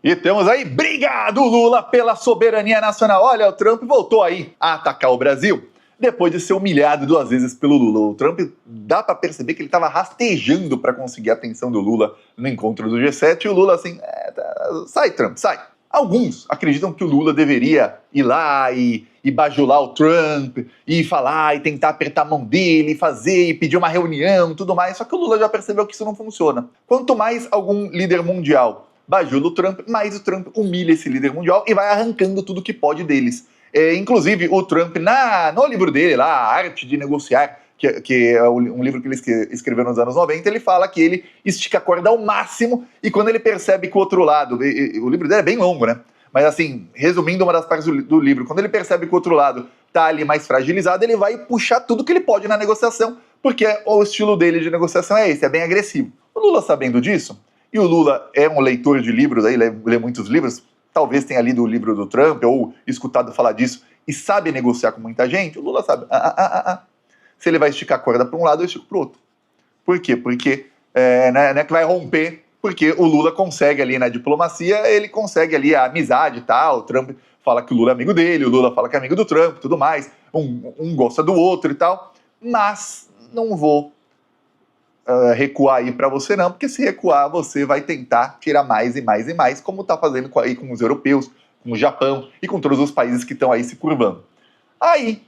E temos aí briga do Lula pela soberania nacional. Olha, o Trump voltou aí a atacar o Brasil depois de ser humilhado 2 vezes pelo Lula. O Trump, dá para perceber que ele estava rastejando para conseguir a atenção do Lula no encontro do G7. E o Lula assim, sai Trump, sai. Alguns acreditam que o Lula deveria ir lá e bajular o Trump, e falar, e tentar apertar a mão dele, fazer, e pedir uma reunião, tudo mais. Só que o Lula já percebeu que isso não funciona. Quanto mais algum líder mundial bajula o Trump, mais o Trump humilha esse líder mundial e vai arrancando tudo que pode deles. Inclusive, o Trump, no livro dele lá, A Arte de Negociar, que é um livro que ele escreveu nos anos 90, ele fala que ele estica a corda ao máximo e quando ele percebe que o outro lado, o livro dele é bem longo, né? Mas assim, resumindo uma das partes do livro, quando ele percebe que o outro lado tá ali mais fragilizado, ele vai puxar tudo que ele pode na negociação, porque o estilo dele de negociação é esse, é bem agressivo. O Lula, sabendo disso, e o Lula é um leitor de livros, aí lê muitos livros, talvez tenha lido o livro do Trump ou escutado falar disso e sabe negociar com muita gente, o Lula sabe, se ele vai esticar a corda para um lado, eu estico para o outro. Por quê? Porque não é que vai romper, porque o Lula consegue ali na diplomacia, ele consegue ali a amizade e tal, o Trump fala que o Lula é amigo dele, o Lula fala que é amigo do Trump e tudo mais, um gosta do outro e tal, mas não vou recuar aí para você não, porque se recuar você vai tentar tirar mais e mais e mais, como está fazendo aí com os europeus, com o Japão e com todos os países que estão aí se curvando. Aí,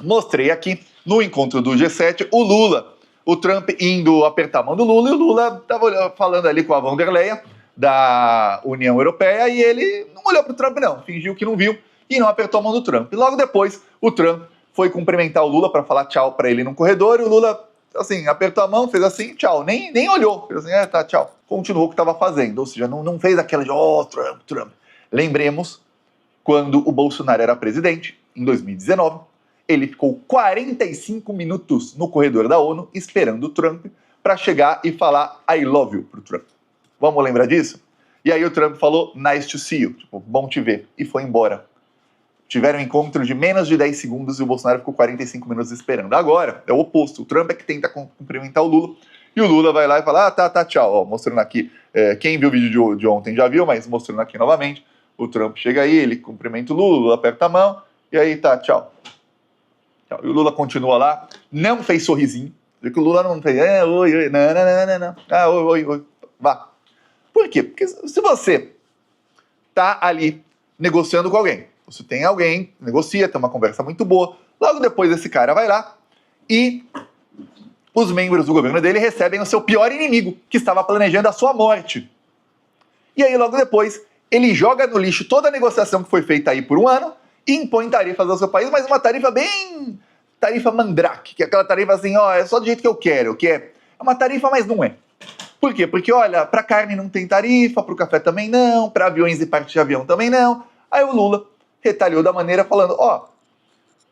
mostrei aqui no encontro do G7 o Lula, o Trump indo apertar a mão do Lula, e o Lula estava falando ali com a von der Leyen da União Europeia e ele não olhou para o Trump não, fingiu que não viu e não apertou a mão do Trump. E logo depois o Trump foi cumprimentar o Lula para falar tchau para ele no corredor e o Lula assim, apertou a mão, fez assim, tchau, nem olhou, fez assim, tá, tchau. Continuou o que estava fazendo, ou seja, não fez aquela de, Trump. Lembremos, quando o Bolsonaro era presidente, em 2019, ele ficou 45 minutos no corredor da ONU esperando o Trump para chegar e falar I love you pro Trump. Vamos lembrar disso? E aí o Trump falou nice to see you, tipo, bom te ver, e foi embora. Tiveram um encontro de menos de 10 segundos e o Bolsonaro ficou 45 minutos esperando. Agora, é o oposto. O Trump é que tenta cumprimentar o Lula e o Lula vai lá e fala, tá, tchau. Ó, mostrando aqui, quem viu o vídeo de ontem já viu, mas mostrando aqui novamente, o Trump chega aí, ele cumprimenta o Lula, aperta a mão e aí tá, tchau. E o Lula continua lá, não fez sorrisinho, que o Lula não fez, oi, não, oi, vá. Por quê? Porque se você tá ali negociando com alguém, você tem alguém, negocia, tem uma conversa muito boa, logo depois esse cara vai lá e os membros do governo dele recebem o seu pior inimigo, que estava planejando a sua morte. E aí logo depois ele joga no lixo toda a negociação que foi feita aí por um ano e impõe tarifas ao seu país, mas uma tarifa bem... tarifa mandrake, que é aquela tarifa assim, é só do jeito que eu quero, que é uma tarifa, mas não é. Por quê? Porque, olha, para carne não tem tarifa, para o café também não, para aviões e parte de avião também não. Aí o Lula retalhou da maneira falando,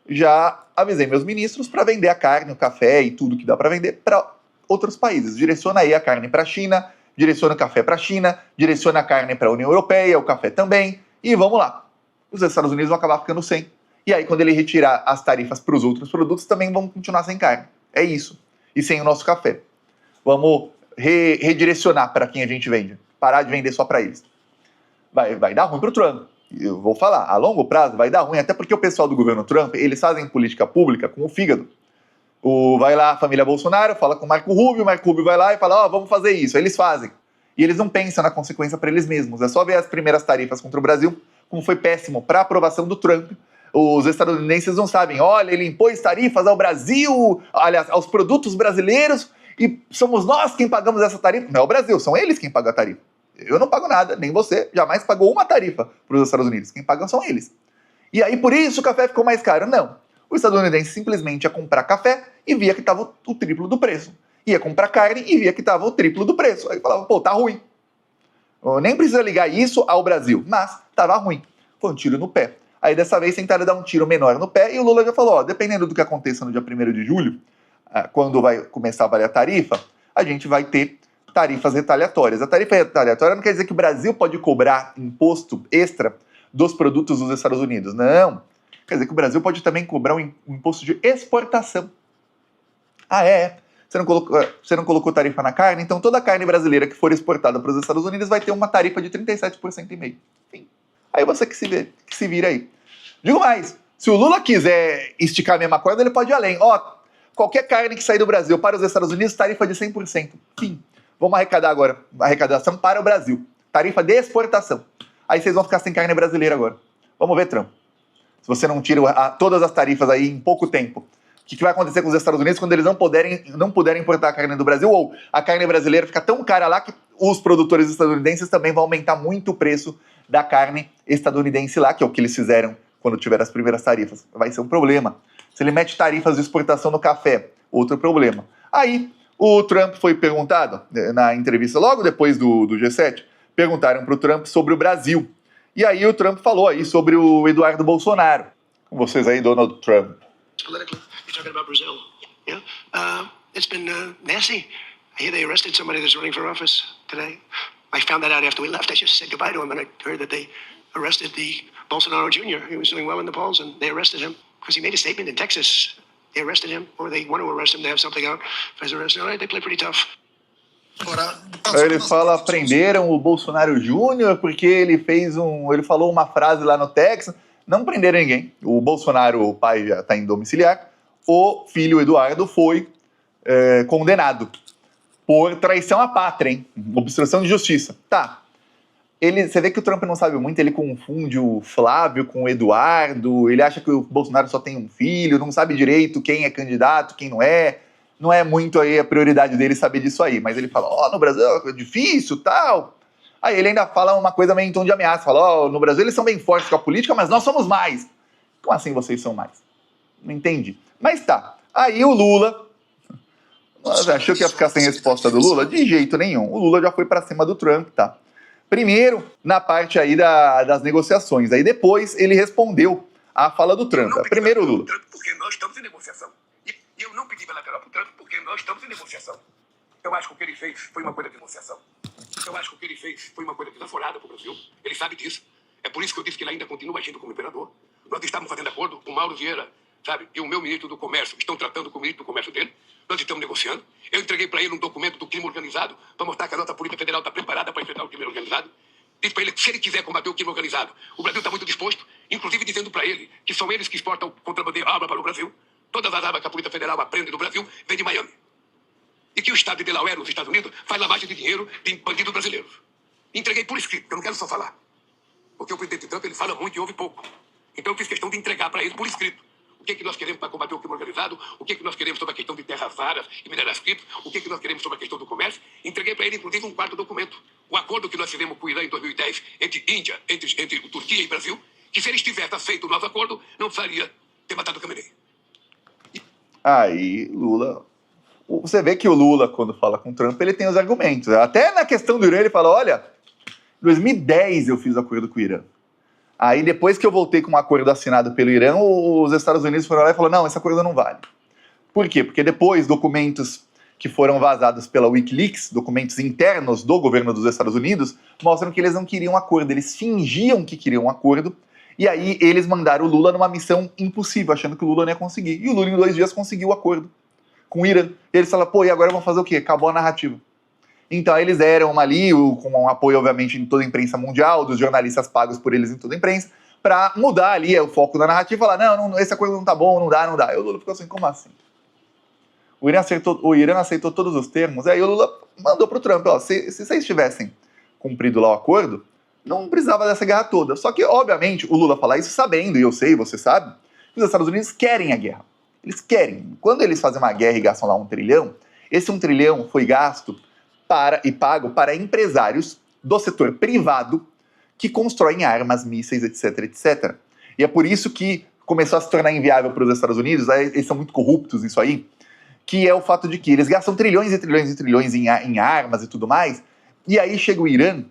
já avisei meus ministros para vender a carne, o café e tudo que dá para vender para outros países. Direciona aí a carne para a China, direciona o café para a China, direciona a carne para a União Europeia, o café também, e vamos lá. Os Estados Unidos vão acabar ficando sem. E aí, quando ele retirar as tarifas para os outros produtos, também vão continuar sem carne. É isso. E sem o nosso café. Vamos redirecionar para quem a gente vende. Parar de vender só para eles. Vai dar ruim para o Trump. Eu vou falar, a longo prazo vai dar ruim, até porque o pessoal do governo Trump, eles fazem política pública com o fígado. Vai lá a família Bolsonaro, fala com o Marco Rubio vai lá e fala, vamos fazer isso. Aí eles fazem. E eles não pensam na consequência para eles mesmos. É só ver as primeiras tarifas contra o Brasil, como foi péssimo para a aprovação do Trump. Os estadunidenses não sabem, olha, ele impôs tarifas ao Brasil, aliás, aos produtos brasileiros, e somos nós quem pagamos essa tarifa. Não é o Brasil, são eles quem pagam a tarifa. Eu não pago nada, nem você jamais pagou uma tarifa para os Estados Unidos. Quem pagam são eles. E aí, por isso, o café ficou mais caro. Não. O estadunidense simplesmente ia comprar café e via que estava o triplo do preço. Ia comprar carne e via que estava o triplo do preço. Aí falava, tá ruim. Nem precisa ligar isso ao Brasil, mas estava ruim. Foi um tiro no pé. Aí dessa vez tentaram dar um tiro menor no pé e o Lula já falou, dependendo do que aconteça no dia 1º de julho, quando vai começar a valer a tarifa, a gente vai ter tarifas retaliatórias. A tarifa retaliatória não quer dizer que o Brasil pode cobrar imposto extra dos produtos dos Estados Unidos. Não. Quer dizer que o Brasil pode também cobrar um imposto de exportação. você não colocou tarifa na carne, então toda a carne brasileira que for exportada para os Estados Unidos vai ter uma tarifa de 37,5%. Enfim, aí você que se vira aí. Digo mais, se o Lula quiser esticar a mesma corda, ele pode ir além. Qualquer carne que sair do Brasil para os Estados Unidos, tarifa de 100%. Enfim, vamos arrecadar agora, arrecadação para o Brasil. Tarifa de exportação. Aí vocês vão ficar sem carne brasileira agora. Vamos ver, Trump. Se você não tira todas as tarifas aí em pouco tempo, o que vai acontecer com os Estados Unidos quando eles não puderem importar a carne do Brasil, ou a carne brasileira fica tão cara lá que os produtores estadunidenses também vão aumentar muito o preço da carne estadunidense lá, que é o que eles fizeram quando tiveram as primeiras tarifas. Vai ser um problema. Se ele mete tarifas de exportação no café, outro problema. Aí, o Trump foi perguntado, na entrevista logo depois do G7, perguntaram para o Trump sobre o Brasil. E aí o Trump falou aí sobre o Eduardo Bolsonaro. Com vocês aí, Donald Trump. Politically, you're talking about Brazil. Yeah, it's been nasty. I hear they arrested somebody that's running for office today. I found that out after we left. I just said goodbye to him, and I heard that they arrested the Bolsonaro Jr. He was doing well in the polls, and they arrested him because he made a statement in Texas. They arrested him, or they want to arrest him. They have something out for his arrest. All right, they play pretty tough. Ele fala, prenderam o Bolsonaro Júnior porque ele falou uma frase lá no Texas. Não prenderam ninguém. O Bolsonaro, o pai, já está em domiciliar. O filho, Eduardo, foi condenado por traição à pátria, hein? Obstrução de justiça. Tá. Você vê que o Trump não sabe muito, ele confunde o Flávio com o Eduardo, ele acha que o Bolsonaro só tem um filho, não sabe direito quem é candidato, quem não é. Não é muito aí a prioridade dele saber disso aí, mas ele fala, no Brasil é difícil, tal. Aí ele ainda fala uma coisa meio em tom de ameaça, fala, no Brasil eles são bem fortes com a política, mas nós somos mais. Como assim vocês são mais? Não entendi. Mas tá, aí o Lula, achou que ia ficar sem resposta do Lula? De jeito nenhum, o Lula já foi pra cima do Trump, tá? Primeiro, na parte aí das negociações, aí depois ele respondeu à fala do Trump. Primeiro o Lula. Porque nós estamos em negociação. E eu não pedi bilateral para o Trump porque nós estamos em negociação. Eu acho que o que ele fez foi uma coisa de negociação. Eu acho que o que ele fez foi uma coisa desaforada para o Brasil. Ele sabe disso. É por isso que eu disse que ele ainda continua agindo como imperador. Nós estávamos fazendo acordo com o Mauro Vieira, sabe? E o meu ministro do Comércio estão tratando com o ministro do Comércio dele. Nós estamos negociando. Eu entreguei para ele um documento do crime organizado para mostrar que a nossa Polícia Federal está preparada para enfrentar o crime organizado. Disse para ele que se ele quiser combater o crime organizado, o Brasil está muito disposto, inclusive dizendo para ele que são eles que exportam contrabandeiro arma para o Brasil. Todas as armas que a Polícia Federal aprende no Brasil vêm de Miami. E que o estado de Delaware, nos Estados Unidos, faz lavagem de dinheiro de bandidos brasileiros. Entreguei por escrito, porque eu não quero só falar. Porque o presidente Trump, ele fala muito e ouve pouco. Então eu fiz questão de entregar para ele por escrito o que nós queremos para combater o crime organizado, o que nós queremos sobre a questão de terras raras e minérios criptos, o que nós queremos sobre a questão do comércio. Entreguei para ele, inclusive, um quarto documento. O acordo que nós fizemos com o Irã em 2010 entre Índia, entre Turquia e Brasil, que se eles tivessem feito o nosso acordo, não faria ter matado o Khamenei. Aí, Lula... Você vê que o Lula, quando fala com o Trump, ele tem os argumentos. Até na questão do Irã, ele fala, olha, em 2010 eu fiz o acordo com o Irã. Aí, depois que eu voltei com um acordo assinado pelo Irã, os Estados Unidos foram lá e falaram, não, esse acordo não vale. Por quê? Porque depois, documentos que foram vazados pela Wikileaks, documentos internos do governo dos Estados Unidos, mostram que eles não queriam um acordo, eles fingiam que queriam um acordo, e aí eles mandaram o Lula numa missão impossível, achando que o Lula não ia conseguir. E o Lula, em 2 dias, conseguiu o acordo com o Irã. E eles falaram, e agora vão fazer o quê? Acabou a narrativa. Então eles eram ali, com um apoio, obviamente, em toda a imprensa mundial, dos jornalistas pagos por eles em toda a imprensa, para mudar ali o foco da narrativa e falar, não, esse acordo não tá bom, não dá. E o Lula ficou assim, como assim? O Irã aceitou todos os termos, aí o Lula mandou pro Trump, se vocês tivessem cumprido lá o acordo, não precisava dessa guerra toda. Só que, obviamente, o Lula fala isso sabendo, e eu sei, você sabe, que os Estados Unidos querem a guerra. Eles querem. Quando eles fazem uma guerra e gastam lá 1 trilhão, esse 1 trilhão foi gasto e pago para empresários do setor privado que constroem armas, mísseis, etc, etc. E é por isso que começou a se tornar inviável para os Estados Unidos, eles são muito corruptos nisso aí, que é o fato de que eles gastam trilhões e trilhões e trilhões em armas e tudo mais, e aí chega o Irã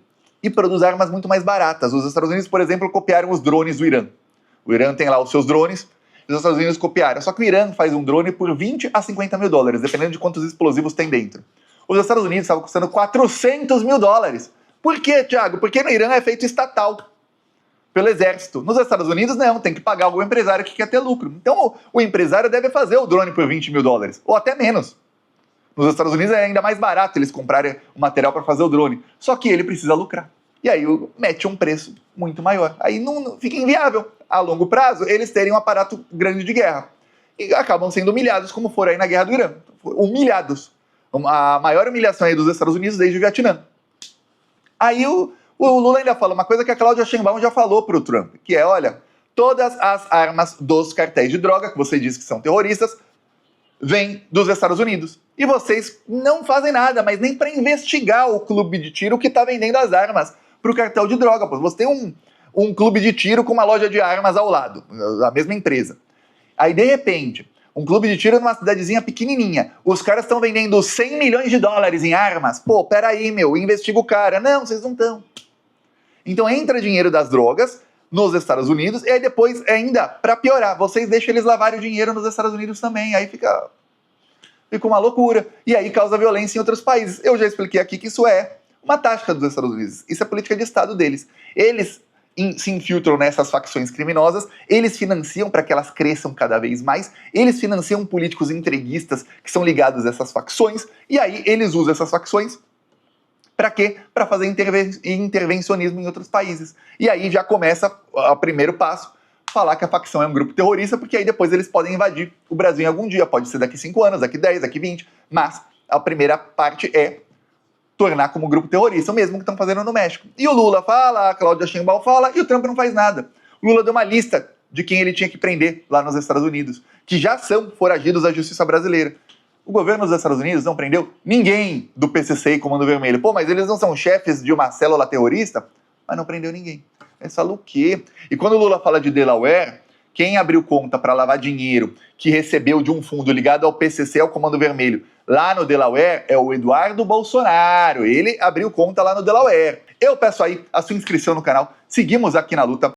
e produz armas muito mais baratas. Os Estados Unidos, por exemplo, copiaram os drones do Irã. O Irã tem lá os seus drones, os Estados Unidos copiaram. Só que o Irã faz um drone por 20 a 50 mil dólares, dependendo de quantos explosivos tem dentro. Os Estados Unidos estavam custando 400 mil dólares. Por quê, Thiago? Porque no Irã é feito estatal, pelo exército. Nos Estados Unidos, não, tem que pagar algum empresário que quer ter lucro. Então, o empresário deve fazer o drone por 20 mil dólares, ou até menos. Nos Estados Unidos é ainda mais barato eles comprarem o material para fazer o drone. Só que ele precisa lucrar. E aí mete um preço muito maior. Aí não fica inviável, a longo prazo, eles terem um aparato grande de guerra. E acabam sendo humilhados, como foram aí na guerra do Irã. Humilhados. A maior humilhação aí dos Estados Unidos desde o Vietnã. Aí o Lula ainda fala uma coisa que a Cláudia Sheinbaum já falou para o Trump, que é, olha, todas as armas dos cartéis de droga, que você diz que são terroristas, vêm dos Estados Unidos. E vocês não fazem nada, mas nem para investigar o clube de tiro que está vendendo as armas para o cartel de droga. Pô. Você tem um clube de tiro com uma loja de armas ao lado, a mesma empresa. Aí, de repente, um clube de tiro numa cidadezinha pequenininha, os caras estão vendendo 100 milhões de dólares em armas. Pô, peraí, investiga o cara. Não, vocês não estão. Então entra dinheiro das drogas nos Estados Unidos e aí depois, ainda, para piorar, vocês deixam eles lavarem o dinheiro nos Estados Unidos também. Aí fica uma loucura. E aí causa violência em outros países. Eu já expliquei aqui que isso é uma tática dos Estados Unidos. Isso é política de Estado deles. Eles se infiltram nessas facções criminosas, eles financiam para que elas cresçam cada vez mais, eles financiam políticos entreguistas que são ligados a essas facções, e aí eles usam essas facções para quê? Para fazer intervencionismo em outros países. E aí já começa o primeiro passo, falar que a facção é um grupo terrorista, porque aí depois eles podem invadir o Brasil em algum dia, pode ser daqui 5 anos, daqui 10, daqui 20, mas a primeira parte é tornar como grupo terrorista, o mesmo que estão fazendo no México. E o Lula fala, a Cláudia Sheinbaum fala, e o Trump não faz nada. O Lula deu uma lista de quem ele tinha que prender lá nos Estados Unidos, que já são foragidos da justiça brasileira. O governo dos Estados Unidos não prendeu ninguém do PCC e Comando Vermelho. Pô, mas eles não são chefes de uma célula terrorista? Mas não prendeu ninguém. Eles falam o quê? E quando o Lula fala de Delaware, quem abriu conta para lavar dinheiro que recebeu de um fundo ligado ao PCC, ao Comando Vermelho, lá no Delaware, é o Eduardo Bolsonaro. Ele abriu conta lá no Delaware. Eu peço aí a sua inscrição no canal. Seguimos aqui na luta.